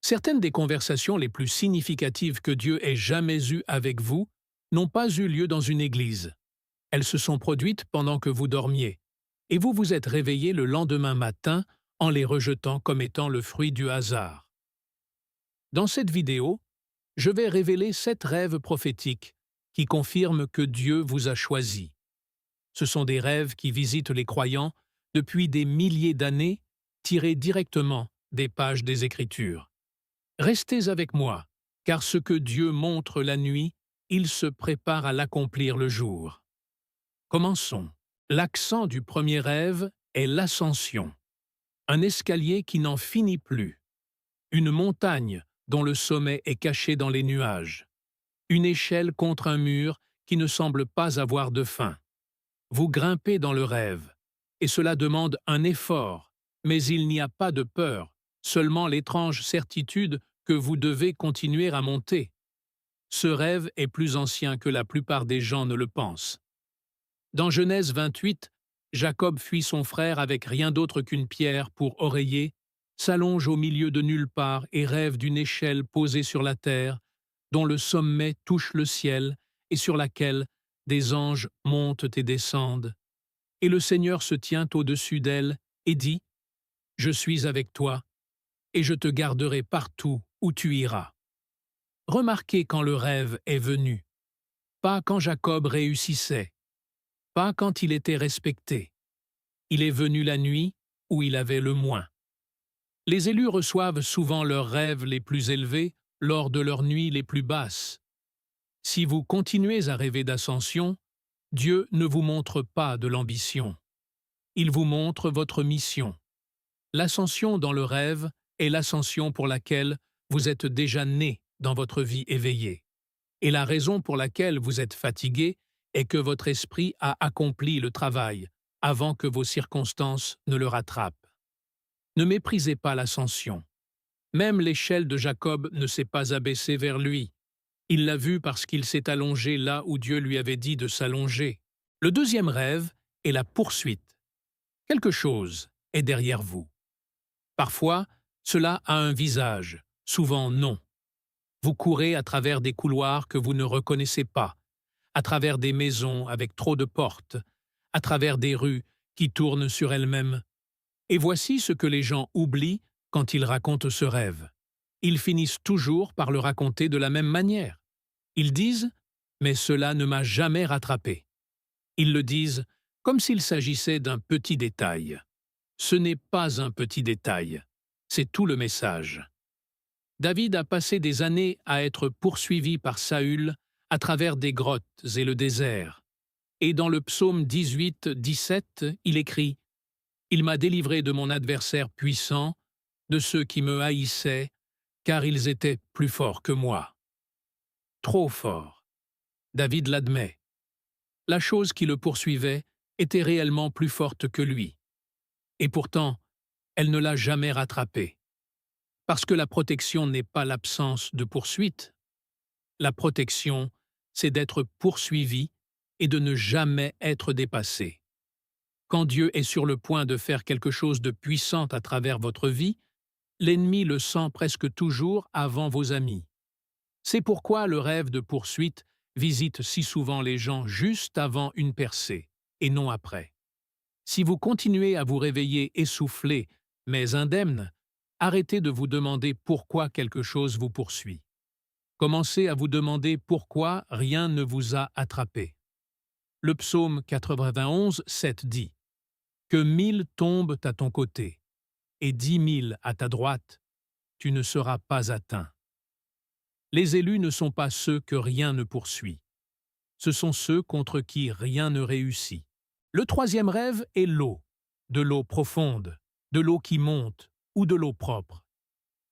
Certaines des conversations les plus significatives que Dieu ait jamais eues avec vous n'ont pas eu lieu dans une église. Elles se sont produites pendant que vous dormiez, et vous vous êtes réveillé le lendemain matin en les rejetant comme étant le fruit du hasard. Dans cette vidéo, je vais révéler 7 rêves prophétiques qui confirment que Dieu vous a choisi. Ce sont des rêves qui visitent les croyants depuis des milliers d'années, tirés directement des pages des Écritures. Restez avec moi, car ce que Dieu montre la nuit, il se prépare à l'accomplir le jour. Commençons. L'accent du premier rêve est l'ascension. Un escalier qui n'en finit plus. Une montagne dont le sommet est caché dans les nuages. Une échelle contre un mur qui ne semble pas avoir de fin. Vous grimpez dans le rêve, et cela demande un effort, mais il n'y a pas de peur, seulement l'étrange certitude que vous devez continuer à monter. Ce rêve est plus ancien que la plupart des gens ne le pensent. Dans Genèse 28, Jacob fuit son frère avec rien d'autre qu'une pierre pour oreiller, s'allonge au milieu de nulle part et rêve d'une échelle posée sur la terre, dont le sommet touche le ciel et sur laquelle des anges montent et descendent. Et le Seigneur se tient au-dessus d'elle et dit « Je suis avec toi, et je te garderai partout où tu iras. » Remarquez quand le rêve est venu, pas quand Jacob réussissait, pas quand il était respecté. Il est venu la nuit où il avait le moins. Les élus reçoivent souvent leurs rêves les plus élevés lors de leurs nuits les plus basses. Si vous continuez à rêver d'ascension, Dieu ne vous montre pas de l'ambition. Il vous montre votre mission. L'ascension dans le rêve est l'ascension pour laquelle vous êtes déjà né dans votre vie éveillée. Et la raison pour laquelle vous êtes fatigué est que votre esprit a accompli le travail avant que vos circonstances ne le rattrapent. Ne méprisez pas l'ascension. Même l'échelle de Jacob ne s'est pas abaissée vers lui. Il l'a vue parce qu'il s'est allongé là où Dieu lui avait dit de s'allonger. Le deuxième rêve est la poursuite. Quelque chose est derrière vous. Parfois, cela a un visage, souvent non. Vous courez à travers des couloirs que vous ne reconnaissez pas, à travers des maisons avec trop de portes, à travers des rues qui tournent sur elles-mêmes. Et voici ce que les gens oublient quand ils racontent ce rêve. Ils finissent toujours par le raconter de la même manière. Ils disent « mais cela ne m'a jamais rattrapé ». Ils le disent comme s'il s'agissait d'un petit détail. Ce n'est pas un petit détail, c'est tout le message. David a passé des années à être poursuivi par Saül à travers des grottes et le désert. Et dans le psaume 18, 17, il écrit « Il m'a délivré de mon adversaire puissant, de ceux qui me haïssaient, car ils étaient plus forts que moi. » Trop fort. David l'admet. La chose qui le poursuivait était réellement plus forte que lui. Et pourtant, elle ne l'a jamais rattrapé. Parce que la protection n'est pas l'absence de poursuite. La protection, c'est d'être poursuivi et de ne jamais être dépassé. Quand Dieu est sur le point de faire quelque chose de puissant à travers votre vie, l'ennemi le sent presque toujours avant vos amis. C'est pourquoi le rêve de poursuite visite si souvent les gens juste avant une percée, et non après. Si vous continuez à vous réveiller essoufflé, mais indemne, arrêtez de vous demander pourquoi quelque chose vous poursuit. Commencez à vous demander pourquoi rien ne vous a attrapé. Le psaume 91, 7 dit « Que 1000 tombent à ton côté, et 10 000 à ta droite, tu ne seras pas atteint. » Les élus ne sont pas ceux que rien ne poursuit. Ce sont ceux contre qui rien ne réussit. Le troisième rêve est l'eau, de l'eau profonde, de l'eau qui monte ou de l'eau propre.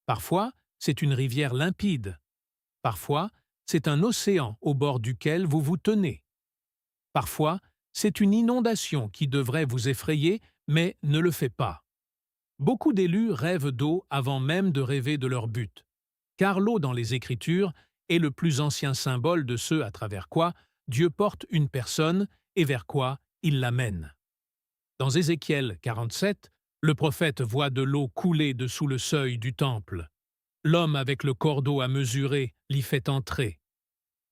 Parfois, c'est une rivière limpide. Parfois, c'est un océan au bord duquel vous vous tenez. Parfois, c'est une inondation qui devrait vous effrayer, mais ne le fait pas. Beaucoup d'élus rêvent d'eau avant même de rêver de leur but, car l'eau dans les Écritures est le plus ancien symbole de ce à travers quoi Dieu porte une personne et vers quoi il l'amène. Dans Ézéchiel 47, le prophète voit de l'eau couler dessous le seuil du temple. L'homme avec le cordeau à mesurer l'y fait entrer.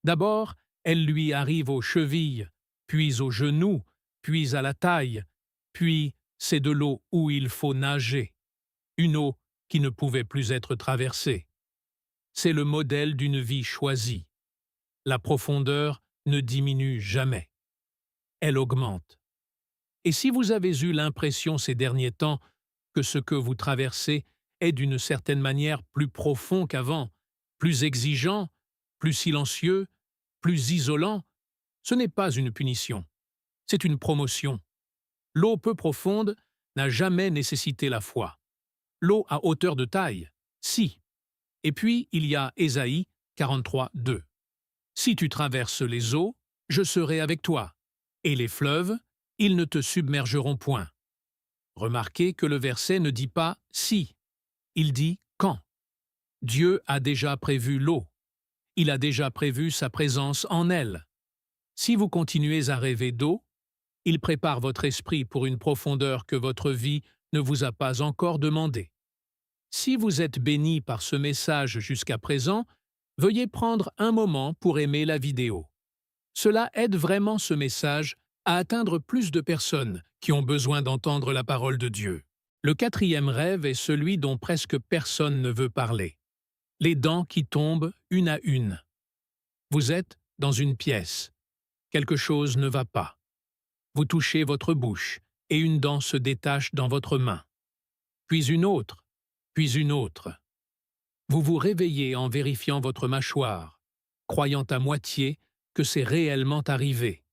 D'abord, elle lui arrive aux chevilles, puis aux genoux, puis à la taille, puis c'est de l'eau où il faut nager, une eau qui ne pouvait plus être traversée. C'est le modèle d'une vie choisie. La profondeur ne diminue jamais. Elle augmente. Et si vous avez eu l'impression ces derniers temps que ce que vous traversez est d'une certaine manière plus profond qu'avant, plus exigeant, plus silencieux, plus isolant, ce n'est pas une punition, c'est une promotion. L'eau peu profonde n'a jamais nécessité la foi. L'eau à hauteur de taille, si. Et puis il y a Ésaïe 43, 2. Si tu traverses les eaux, je serai avec toi, et les fleuves, ils ne te submergeront point. Remarquez que le verset ne dit pas si, il dit quand. Dieu a déjà prévu l'eau. Il a déjà prévu sa présence en elle. Si vous continuez à rêver d'eau, il prépare votre esprit pour une profondeur que votre vie ne vous a pas encore demandée. Si vous êtes béni par ce message jusqu'à présent, veuillez prendre un moment pour aimer la vidéo. Cela aide vraiment ce message à atteindre plus de personnes qui ont besoin d'entendre la parole de Dieu. Le quatrième rêve est celui dont presque personne ne veut parler. Les dents qui tombent une à une. Vous êtes dans une pièce. Quelque chose ne va pas. Vous touchez votre bouche et une dent se détache dans votre main. Puis une autre, puis une autre. Vous vous réveillez en vérifiant votre mâchoire, croyant à moitié que c'est réellement arrivé.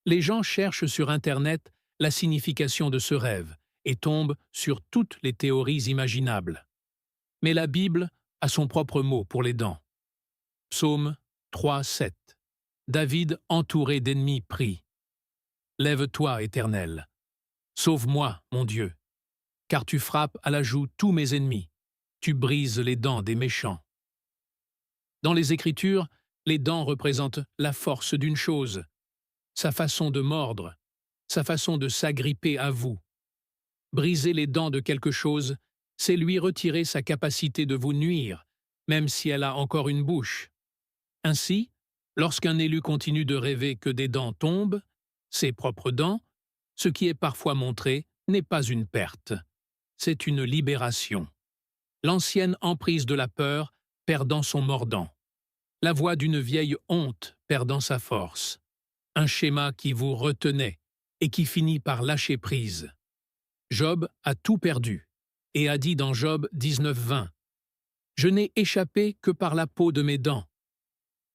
Les gens cherchent sur Internet la signification de ce rêve et tombent sur toutes les théories imaginables. Mais la Bible a son propre mot pour les dents. Psaume 3, 7. David, entouré d'ennemis, prie. Lève-toi, Éternel. Sauve-moi, mon Dieu, car tu frappes à la joue tous mes ennemis. Tu brises les dents des méchants. Dans les Écritures, les dents représentent la force d'une chose, sa façon de mordre, sa façon de s'agripper à vous. Briser les dents de quelque chose, c'est lui retirer sa capacité de vous nuire, même si elle a encore une bouche. Ainsi, lorsqu'un élu continue de rêver que des dents tombent, ses propres dents, ce qui est parfois montré n'est pas une perte, c'est une libération. L'ancienne emprise de la peur perdant son mordant. La voix d'une vieille honte perdant sa force. Un schéma qui vous retenait et qui finit par lâcher prise. Job a tout perdu et a dit dans Job 19:20 « Je n'ai échappé que par la peau de mes dents. »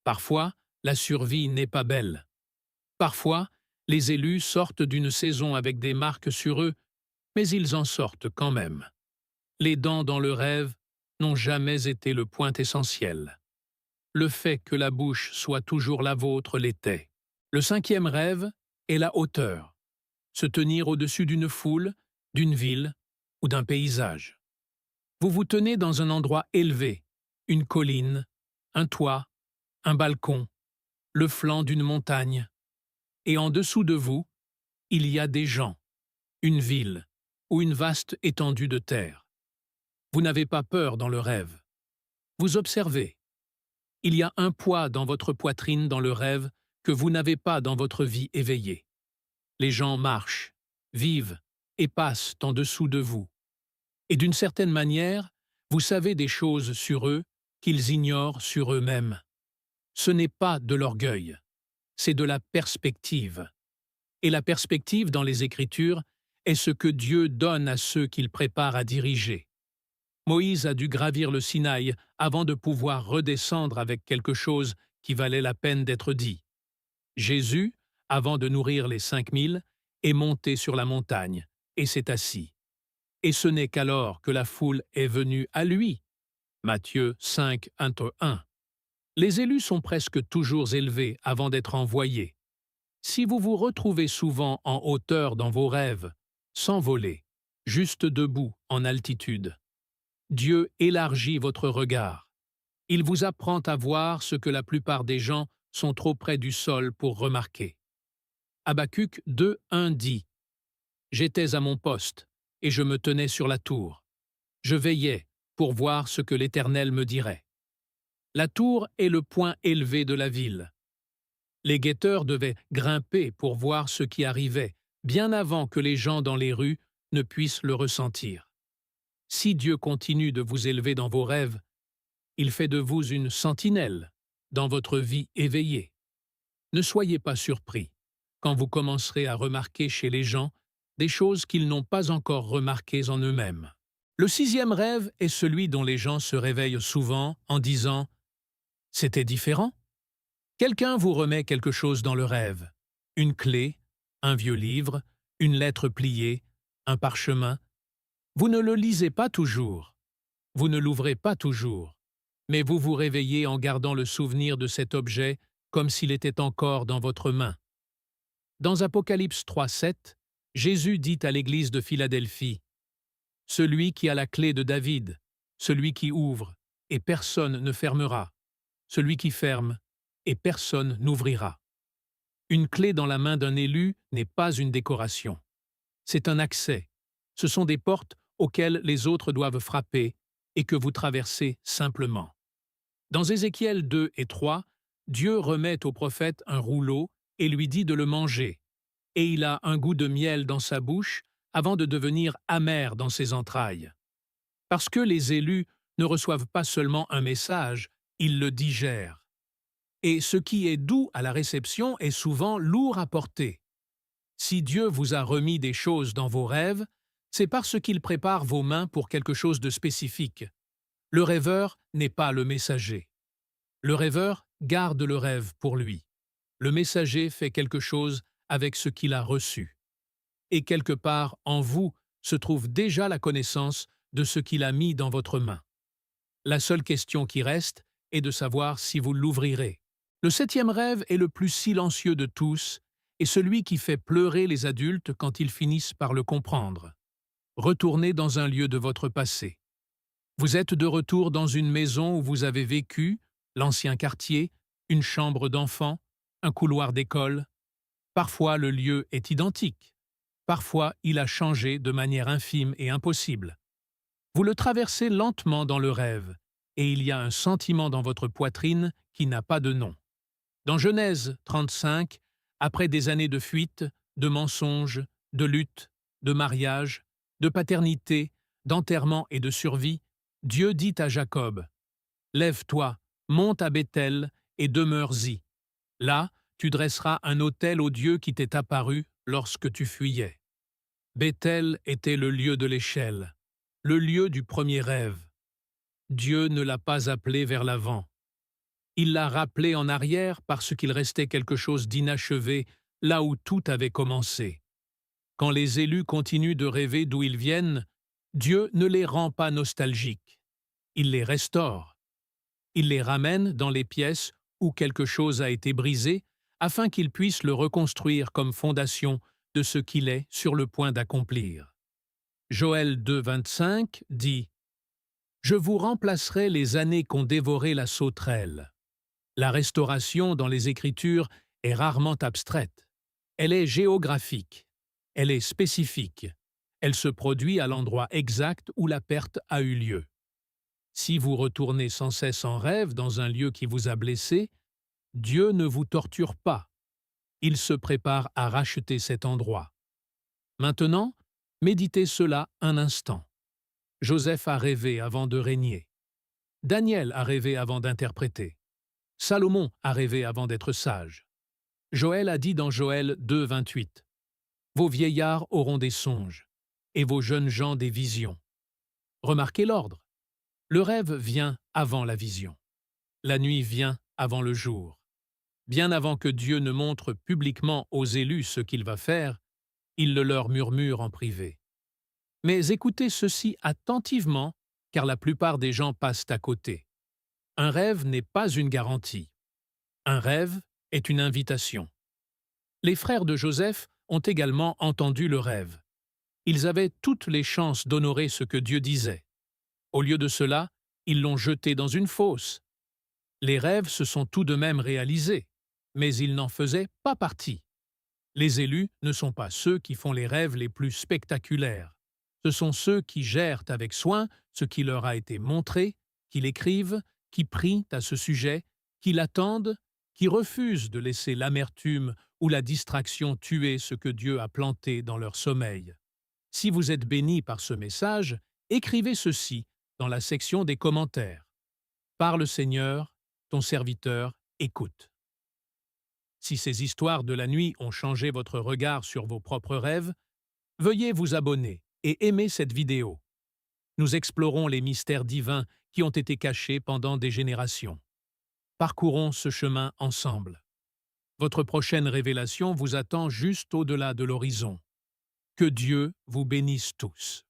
Parfois, la survie n'est pas belle. Parfois, les élus sortent d'une saison avec des marques sur eux, mais ils en sortent quand même. Les dents dans le rêve n'ont jamais été le point essentiel. Le fait que la bouche soit toujours la vôtre l'était. Le cinquième rêve est la hauteur. Se tenir au-dessus d'une foule, d'une ville ou d'un paysage. Vous vous tenez dans un endroit élevé, une colline, un toit, un balcon, le flanc d'une montagne. Et en dessous de vous, il y a des gens, une ville ou une vaste étendue de terre. Vous n'avez pas peur dans le rêve. Vous observez. Il y a un poids dans votre poitrine dans le rêve que vous n'avez pas dans votre vie éveillée. Les gens marchent, vivent et passent en dessous de vous. Et d'une certaine manière, vous savez des choses sur eux qu'ils ignorent sur eux-mêmes. Ce n'est pas de l'orgueil, c'est de la perspective. Et la perspective dans les Écritures est ce que Dieu donne à ceux qu'il prépare à diriger. Moïse a dû gravir le Sinaï avant de pouvoir redescendre avec quelque chose qui valait la peine d'être dit. Jésus, avant de nourrir les 5000, est monté sur la montagne et s'est assis. Et ce n'est qu'alors que la foule est venue à lui. Matthieu 5, 1. Les élus sont presque toujours élevés avant d'être envoyés. Si vous vous retrouvez souvent en hauteur dans vos rêves, sans voler, juste debout en altitude, Dieu élargit votre regard. Il vous apprend à voir ce que la plupart des gens sont trop près du sol pour remarquer. Habacuc 2, 1 dit « J'étais à mon poste, et je me tenais sur la tour. Je veillais, pour voir ce que l'Éternel me dirait. La tour est le point élevé de la ville. Les guetteurs devaient grimper pour voir ce qui arrivait, bien avant que les gens dans les rues ne puissent le ressentir. Si Dieu continue de vous élever dans vos rêves, il fait de vous une sentinelle dans votre vie éveillée. Ne soyez pas surpris quand vous commencerez à remarquer chez les gens des choses qu'ils n'ont pas encore remarquées en eux-mêmes. Le 6e rêve est celui dont les gens se réveillent souvent en disant « C'était différent ». Quelqu'un vous remet quelque chose dans le rêve, une clé, un vieux livre, une lettre pliée, un parchemin. Vous ne le lisez pas toujours, vous ne l'ouvrez pas toujours, mais vous vous réveillez en gardant le souvenir de cet objet comme s'il était encore dans votre main. Dans Apocalypse 3:7, Jésus dit à l'église de Philadelphie « Celui qui a la clé de David, celui qui ouvre, et personne ne fermera, celui qui ferme, et personne n'ouvrira. » Une clé dans la main d'un élu n'est pas une décoration. C'est un accès. Ce sont des portes auxquelles les autres doivent frapper et que vous traversez simplement. Dans Ézéchiel 2 et 3, Dieu remet au prophète un rouleau et lui dit de le manger, et il a un goût de miel dans sa bouche avant de devenir amer dans ses entrailles. Parce que les élus ne reçoivent pas seulement un message, ils le digèrent. Et ce qui est doux à la réception est souvent lourd à porter. Si Dieu vous a remis des choses dans vos rêves, c'est parce qu'il prépare vos mains pour quelque chose de spécifique. Le rêveur n'est pas le messager. Le rêveur garde le rêve pour lui. Le messager fait quelque chose avec ce qu'il a reçu. Et quelque part en vous se trouve déjà la connaissance de ce qu'il a mis dans votre main. La seule question qui reste est de savoir si vous l'ouvrirez. Le 7e rêve est le plus silencieux de tous et celui qui fait pleurer les adultes quand ils finissent par le comprendre. Retournez dans un lieu de votre passé. Vous êtes de retour dans une maison où vous avez vécu, l'ancien quartier, une chambre d'enfant, un couloir d'école. Parfois le lieu est identique. Parfois il a changé de manière infime et impossible. Vous le traversez lentement dans le rêve, et il y a un sentiment dans votre poitrine qui n'a pas de nom. Dans Genèse 35, après des années de fuite, de mensonges, de lutte, de mariage, de paternité, d'enterrement et de survie, Dieu dit à Jacob « Lève-toi, monte à Béthel et demeure-y. Là, tu dresseras un autel au Dieu qui t'est apparu lorsque tu fuyais. » Béthel était le lieu de l'échelle, le lieu du premier rêve. Dieu ne l'a pas appelé vers l'avant. Il l'a rappelé en arrière parce qu'il restait quelque chose d'inachevé là où tout avait commencé. Quand les élus continuent de rêver d'où ils viennent, Dieu ne les rend pas nostalgiques. Il les restaure. Il les ramène dans les pièces où quelque chose a été brisé afin qu'ils puissent le reconstruire comme fondation de ce qu'il est sur le point d'accomplir. Joël 2,25 dit « Je vous remplacerai les années qu'ont dévoré la sauterelle. » La restauration dans les Écritures est rarement abstraite. Elle est géographique. Elle est spécifique. Elle se produit à l'endroit exact où la perte a eu lieu. Si vous retournez sans cesse en rêve dans un lieu qui vous a blessé, Dieu ne vous torture pas. Il se prépare à racheter cet endroit. Maintenant, méditez cela un instant. Joseph a rêvé avant de régner. Daniel a rêvé avant d'interpréter. Salomon a rêvé avant d'être sage. Joël a dit dans Joël 2,28 « Vos vieillards auront des songes, et vos jeunes gens des visions. » Remarquez l'ordre. Le rêve vient avant la vision. La nuit vient avant le jour. Bien avant que Dieu ne montre publiquement aux élus ce qu'il va faire, il le leur murmure en privé. Mais écoutez ceci attentivement, car la plupart des gens passent à côté. Un rêve n'est pas une garantie. Un rêve est une invitation. Les frères de Joseph ont également entendu le rêve. Ils avaient toutes les chances d'honorer ce que Dieu disait. Au lieu de cela, ils l'ont jeté dans une fosse. Les rêves se sont tout de même réalisés, mais ils n'en faisaient pas partie. Les élus ne sont pas ceux qui font les rêves les plus spectaculaires. Ce sont ceux qui gèrent avec soin ce qui leur a été montré, qui l'écrivent, qui prient à ce sujet, qui l'attendent, qui refusent de laisser l'amertume ou la distraction tuer ce que Dieu a planté dans leur sommeil. Si vous êtes béni par ce message, écrivez ceci dans la section des commentaires. Parle Seigneur, ton serviteur écoute. Si ces histoires de la nuit ont changé votre regard sur vos propres rêves, veuillez vous abonner et aimer cette vidéo. Nous explorons les mystères divins qui ont été cachés pendant des générations. Parcourons ce chemin ensemble. Votre prochaine révélation vous attend juste au-delà de l'horizon. Que Dieu vous bénisse tous.